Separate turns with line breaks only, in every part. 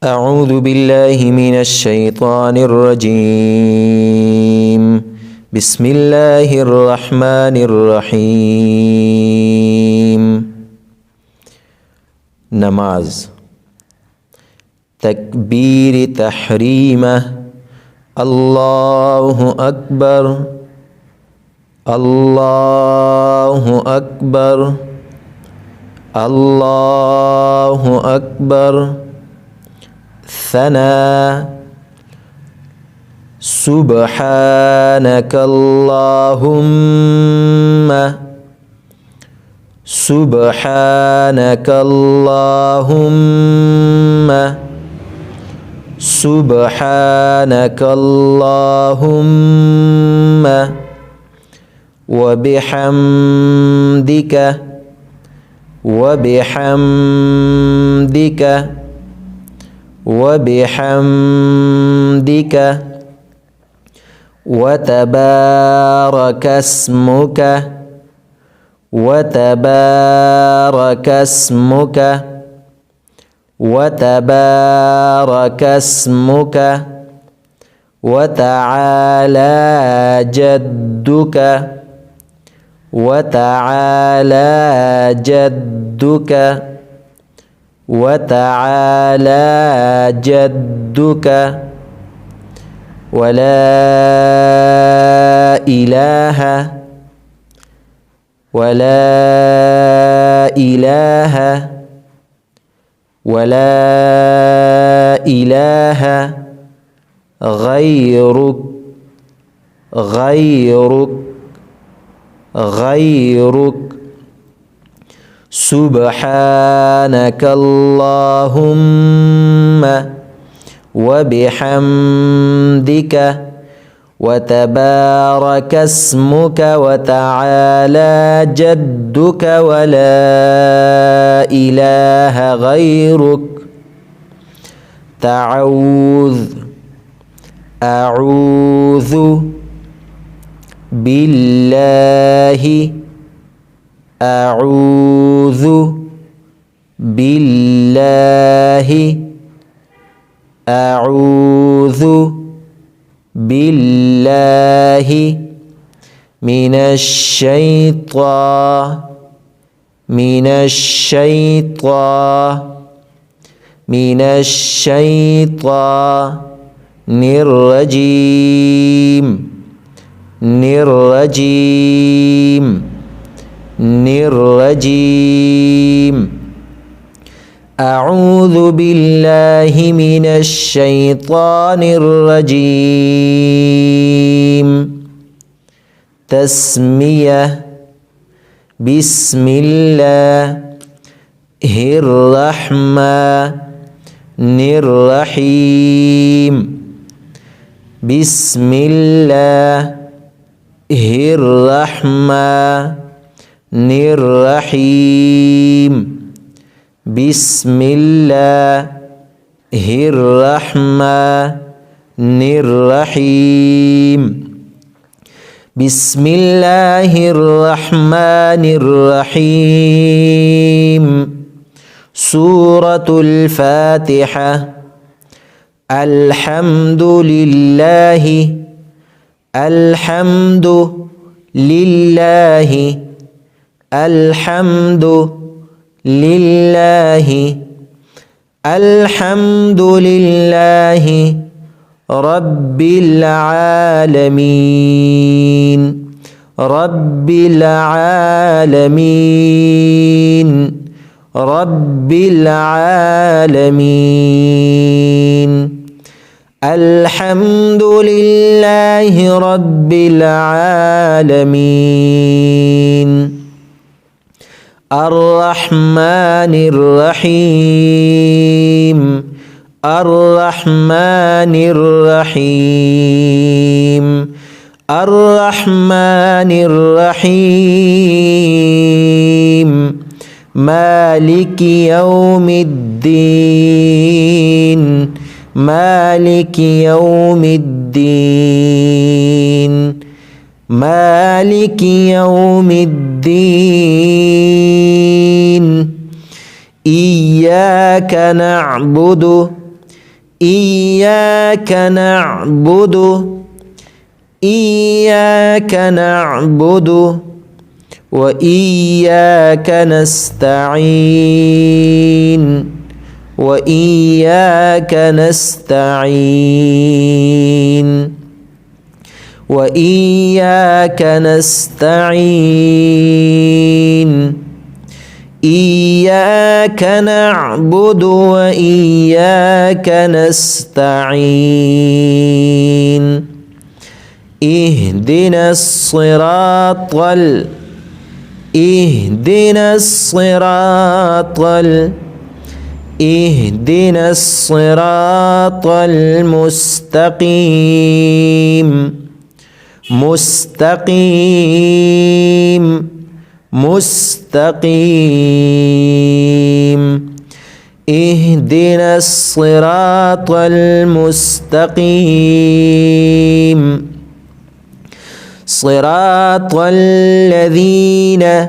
أعوذ بالله من الشيطان الرجيم. بسم الله الرحمن الرحيم. نماز تكبير تحريمه الله أكبر الله أكبر الله أكبر. ثنا سبحانك اللهم سبحانك اللهم سبحانك اللهم وبحمدك وبحمدك وبحمدك وتبارك اسمك وتبارك اسمك وتبارك اسمك وتعالى جدك وتعالى جدك وتعالى جدك ولا إله ولا إله ولا إله غيرك غيرك غيرك. سبحانك اللهم وبحمدك وتبارك اسمك وتعالى جدك ولا إله غيرك. تعوذ أعوذ بالله أعوذ بالله أعوذ بالله من الشيطان من الشيطان من الشيطان الرجيم الرجيم الرجيم. أعوذ بالله من الشيطان الرجيم. تسمية بسم الله الرحمن الرحيم. بسم الله الرحمن الرحيم. بسم الله الرحمن الرحيم. بسم الله الرحمن الرحيم. سورة الفاتحة. الحمد لله الحمد لله الحمد لله الحمد لله رب العالمين رب العالمين رب العالمين. الحمد لله رب العالمين. الرحمن الرحيم الرحمن الرحيم الرحمن الرحيم. مالك يوم الدين مالك يوم الدين مالك يوم الدين. إياك نعبد إياك نعبد إياك نعبد وإياك نستعين وإياك نستعين وإياك نستعين إياك نعبد وإياك نستعين اهدنا الصراط اهدنا الصراط اهدنا الصراط المستقيم مستقيم مستقيم اهدنا الصراط المستقيم صراط الذين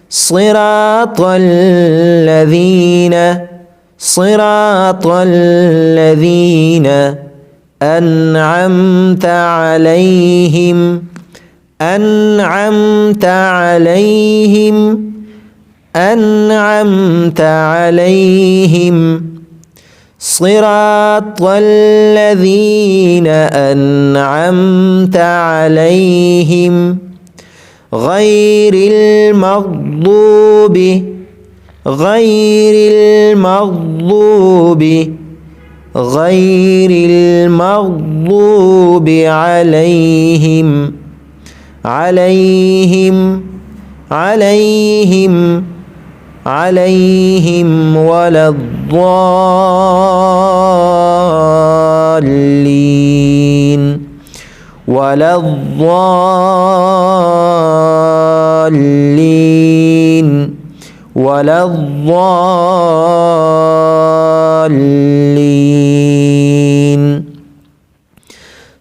صراط الذين صراط الذين أنعمت عليهم أنعمت عليهم أنعمت عليهم صراط الذين أنعمت عليهم غير المغضوب غير المغضوب غير المغضوب عليهم عليهم عليهم عليهم ولا الضالين ولا الضالين ولا الضالين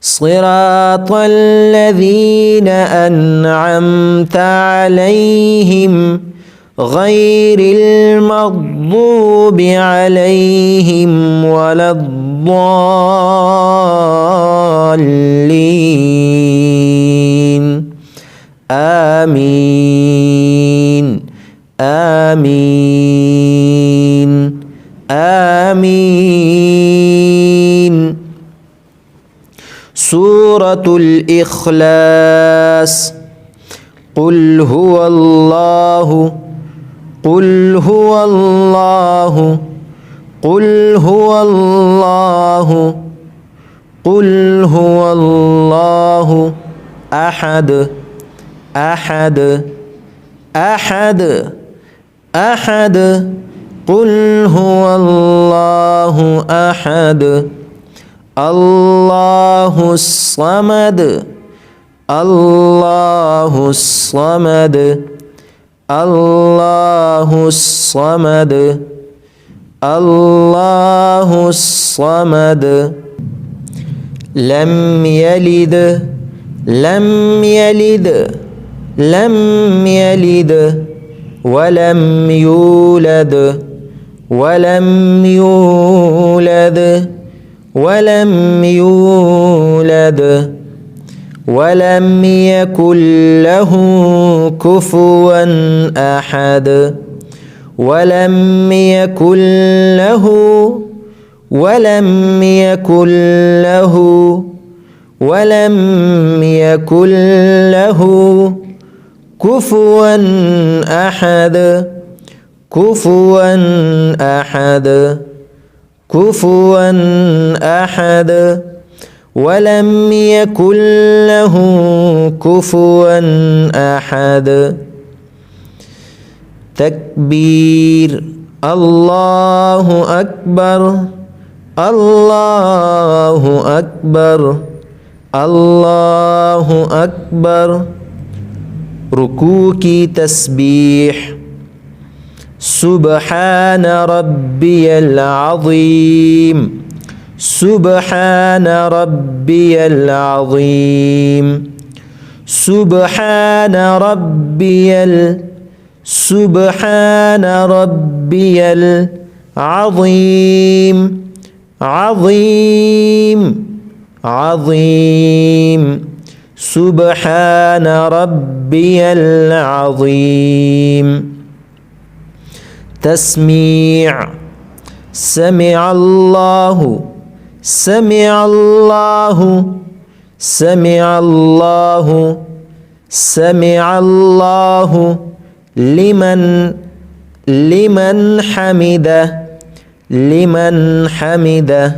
صراط الذين أنعمت عليهم غير المغضوب عليهم ولا الضالين آمين آمين آمين سورة الإخلاص قل هو الله قل هو الله قل هو الله قل هو الله أحد أحد أحد أحد قل هو الله أحد الله الصمد الله الصمد الله الصمد الله الصمد لم يلد لم يلد لم يلد ولم يولد ولم يولد ولم يولد ولم يكن له كفوا أحد ولم يكن له ولم يكن له ولم يكن له كفوا أحد كفوا أحد كفوا أحد ولم يكن له كفوا أحد تكبير الله أكبر الله أكبر الله أكبر ركوع کی تسبیح سبحان ربي العظيم سبحان ربي العظيم سبحان ربي سبحان ربي العظيم عظيم عظيم سبحان ربي العظيم تسميع سمع الله سمع الله سمع الله سمع الله لمن حمده لمن حمده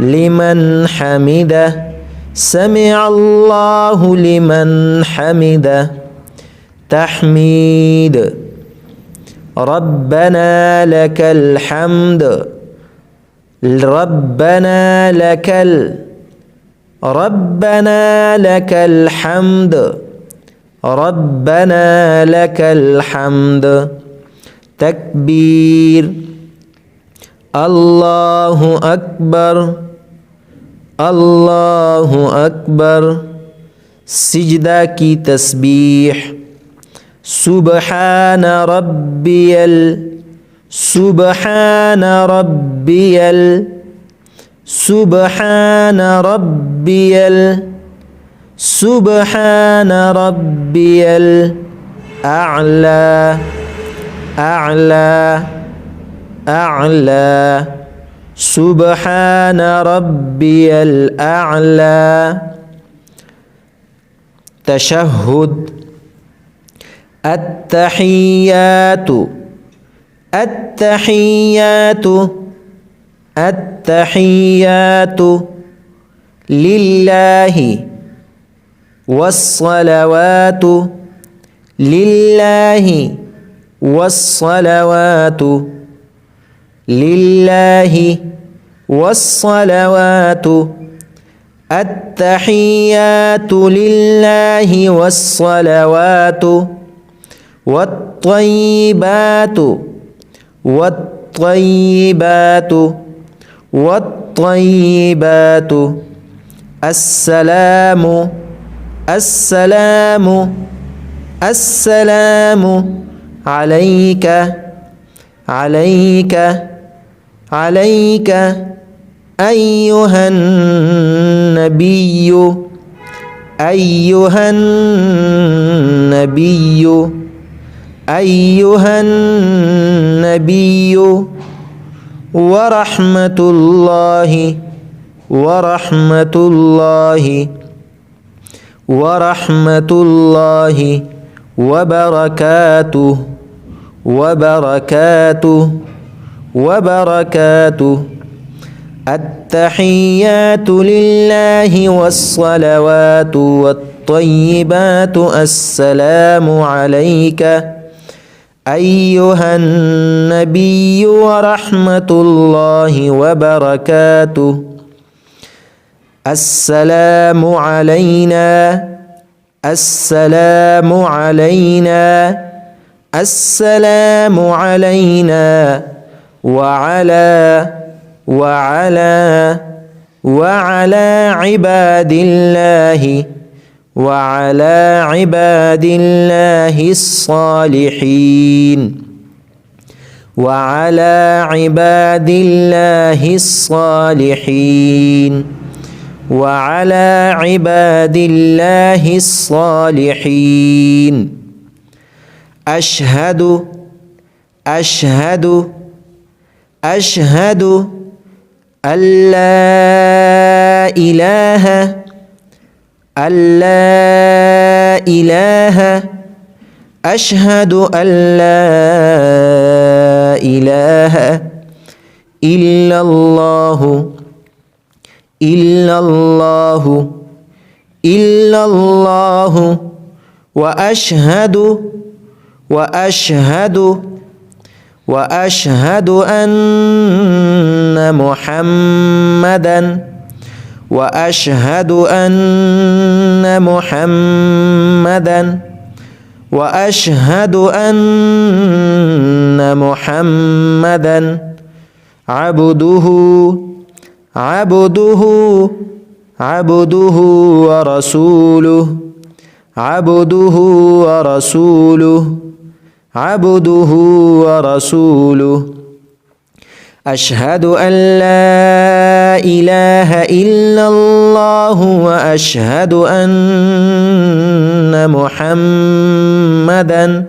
لمن حمده سمع الله لمن حمده تحميد ربنا لك الحمد ربنا لك ربنا لك الحمد ربنا لك الحمد تكبير الله أكبر الله أكبر سجدہ کی تسبیح سبحان ربی سبحان ربی سبحان ربی سبحان ربی الأعلى أعلى أعلى سبحان ربي الأعلى تشهد التحيات التحيات التحيات لله والصلوات لله والصلوات لله والصلوات التحيات لله والصلوات والطيبات والطيبات والطيبات السلام السلام السلام عليك عليك عليك أيها النبي أيها النبي أيها النبي ورحمة الله ورحمة الله ورحمة الله وبركاته وبركاته وبركاته التحيات لله والصلوات والطيبات السلام عليك أيها النبي ورحمة الله وبركاته السلام علينا السلام علينا السلام علينا وعلى عباد الله وعلى عباد الله الصالحين وعلى عباد الله الصالحين وعلى عباد الله الصالحين أشهد أشهد أشهد أن لا إله أن لا إله أشهد أن لا إله إلا الله إلا الله إلا الله وأشهد وأشهد وأشهد أن محمدا وأشهد أن محمدا وأشهد أن محمدا عبده عبده عبده ورسوله عبده ورسوله عبده ورسوله أشهد أن لا إله إلا الله وأشهد أن محمدًا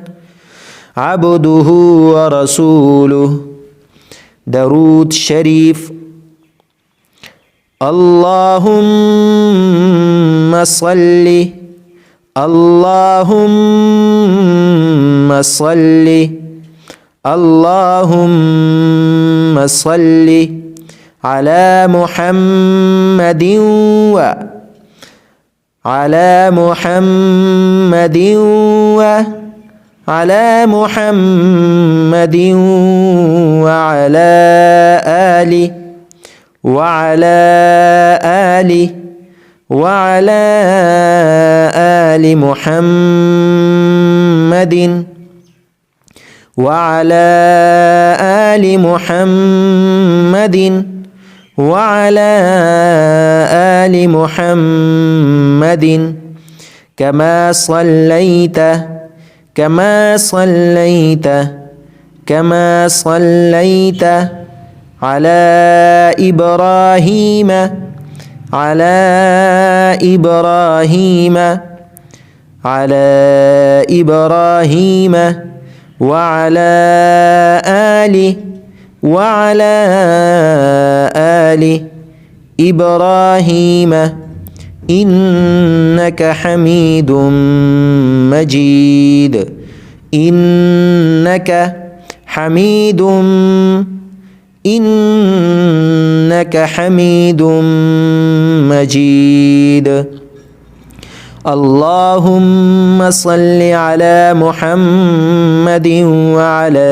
عبده ورسوله. درود شريف. اللهم صل اللهم صل اللهم صل على محمد وعلى محمد وعلى محمد وعلى آله وعلى آله وعلى آل محمد وعلى آل محمد وعلى آل محمد كما صليت على إبراهيم وعلى آل إبراهيم إنك حميد مجيد. إنك حميد مجيد. اللهم صل على محمد وعلى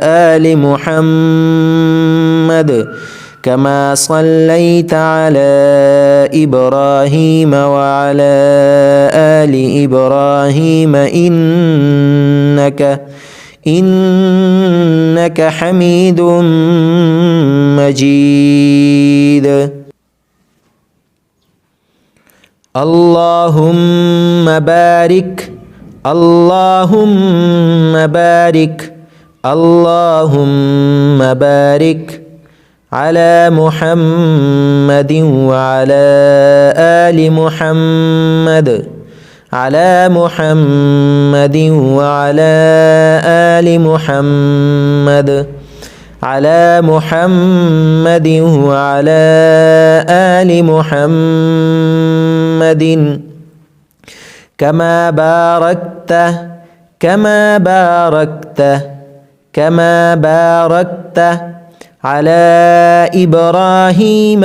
آل محمد كما صليت على إبراهيم وعلى آل إبراهيم إنك حميد مجيد. اللهم بارك على محمد وعلى آل محمد وعلى آل محمد وعلى آل محمد كما باركت على إبراهيم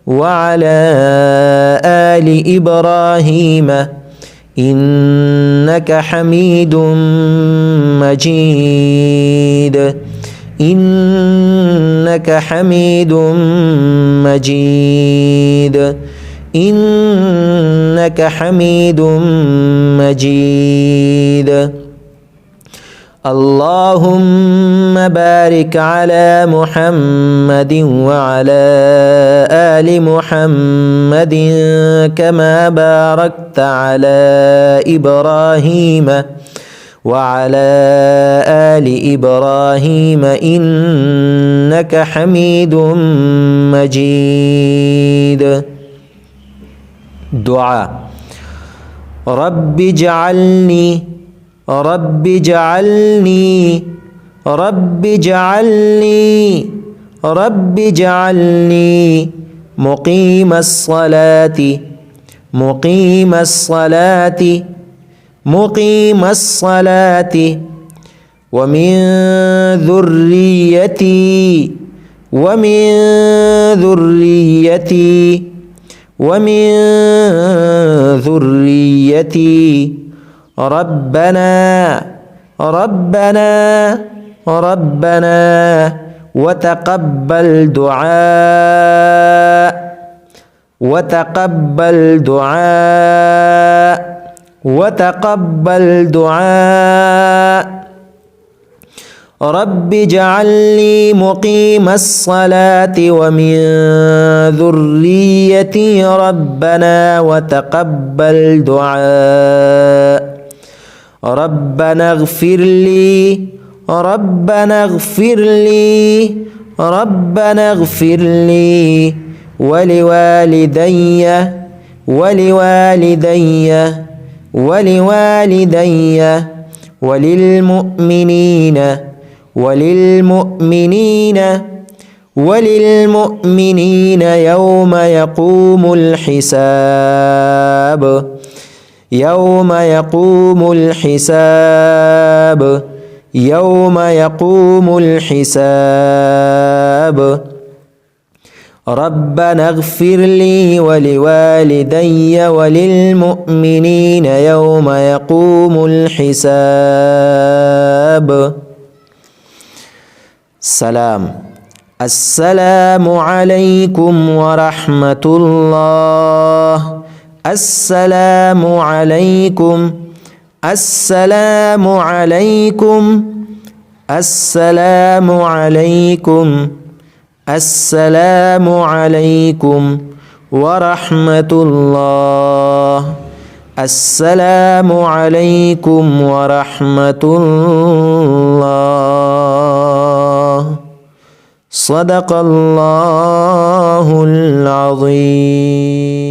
وعلى آل إبراهيم إنك حميد مجيد. إنك حميد مجيد. اللهم بارك على محمد وعلى آل محمد كما باركت على إبراهيم وعلى آل إبراهيم إنك حميد مجيد. دعاء. رب اجعلني مقيم الصلاة ومن ذريتي ربنا وتقبل دعاء رب اجعل لي مقيم الصلاة ومن ذريتي ربنا وتقبل دعاء ربنا اغفر لي ربنا اغفر لي ربنا اغفر لي ولوالدي ولوالدي ولوالدي وللمؤمنين وللمؤمنين وللمؤمنين يوم يقوم الحساب يوم يقوم الحساب يوم يقوم الحساب ربنا اغفر لي ولوالدي وللمؤمنين يوم يقوم الحساب سلام السلام عليكم ورحمة الله السلام عليكم السلام عليكم السلام عليكم السلام عليكم ورحمة الله السلام عليكم ورحمة الله صدق الله العظيم.